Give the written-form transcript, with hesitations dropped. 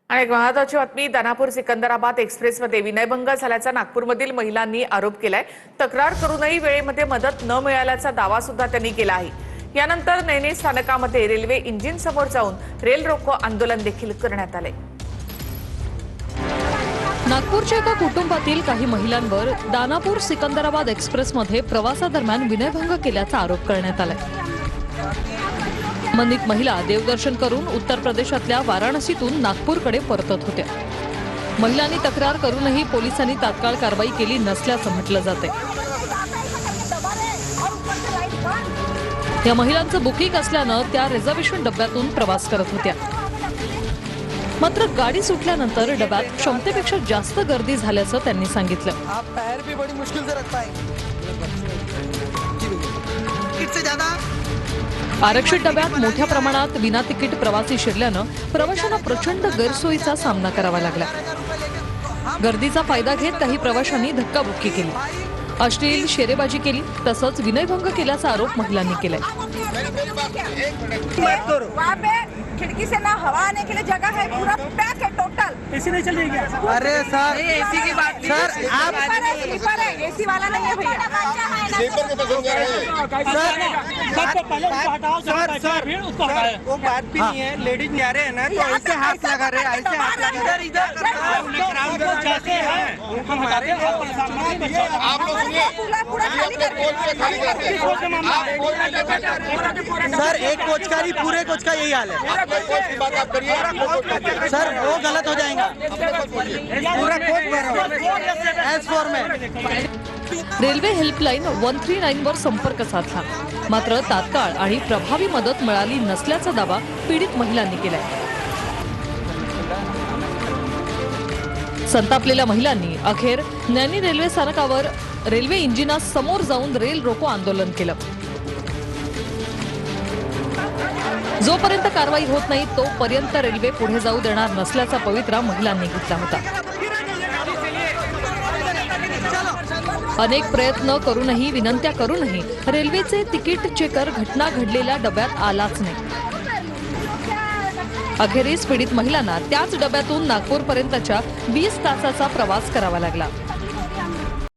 आणि एक महत्त्वाची बातमी, दानापूर सिकंदराबाद एक्सप्रेसमध्ये विनयभंग झाल्याचा नागपूरमधील महिलांनी आरोप केलाय। तक्रार करूनही वेळेमध्ये मदत न मिळाल्याचा दावा सुद्धा त्यांनी केला आहे। यानंतर नैनी स्थानकामध्ये रेल्वे इंजिन समोर जाऊन रेल रोको आंदोलन देखील करण्यात आले। नागपूरच्या एका कुटुंबातील काही महिलांवर दानापूर सिकंदराबाद एक्सप्रेसमध्ये प्रवासादरम्यान विनयभंग केल्याचा आरोप करण्यात आलाय। मनित महिला देवदर्शन करून उत्तर प्रदेशातल्या वाराणसीतून नागपूरकडे परतत होत्या। महिलांनी तक्रार करूनही पोलिसांनी तात्काळ कारवाई केली नसल्याचं म्हटलं जाते। या महिलांचं बुकिंग असल्यानं त्या रिझर्वेशन डब्यातून प्रवास करत होत्या। मात्र गाडी सुटल्यानंतर डब्यात क्षमतेपेक्षा जास्त गर्दी झाल्याचं त्यांनी सांगितलं। आरक्षित डब्यात मोठ्या प्रमाणात विना तिकीट प्रवासी शिरल्यानं प्रवाशांना प्रचंड गैरसोयीचा सामना करावा लागला। गर्दीचा फायदा घेत काही प्रवाशांनी धक्काबुक्की केली, अश्लील शेरेबाजी केली, तसंच विनयभंग केल्याचा आरोप महिलांनी केलाय। खिड़की से ना हवा आने के लिए जगह है, पूरा पैक है टोटल। एसी नहीं चल रही क्या? अरे सर, एसी की बात नहीं, सर आप स्लीपर है, एसी वाला नहीं है भैया। सर वो बात भी नहीं है, लेडीज नहीं आ रहे हैं ना, तो ऐसे हाथ लगा रहे, ऐसे हाथ लगा रहे। सर एक कोच का ही पूरे कोच का यही हाल है सर, वो गलत हो जाएगा। पूरा कोच भरा एज फॉर में। रेल्वे हेल्पलाईन 139 वर संपर्क साधला, मात्र तात्काळ आणि प्रभावी मदत मिळाली नसल्याचा दावा पीडित महिलांनी केलाय। संतापलेल्या महिलांनी अखेर नैनी रेल्वे स्थानकावर रेल्वे इंजिनासमोर जाऊन रेल रोको आंदोलन केलं। जोपर्यंत कारवाई होत नाही तोपर्यंत रेल्वे पुढे जाऊ देणार नसल्याचा पवित्रा महिलांनी घेतला होता। अनेक प्रयत्न करूनही विनंत्या करूनही रेल्वेचे तिकीट चेकर घटना घडलेल्या डब्यात आलाच नाही। अखेरीस पीडित महिलांना त्याच डब्यातून नागपूरपर्यंतच्या 20 तासाचा प्रवास करावा लागला।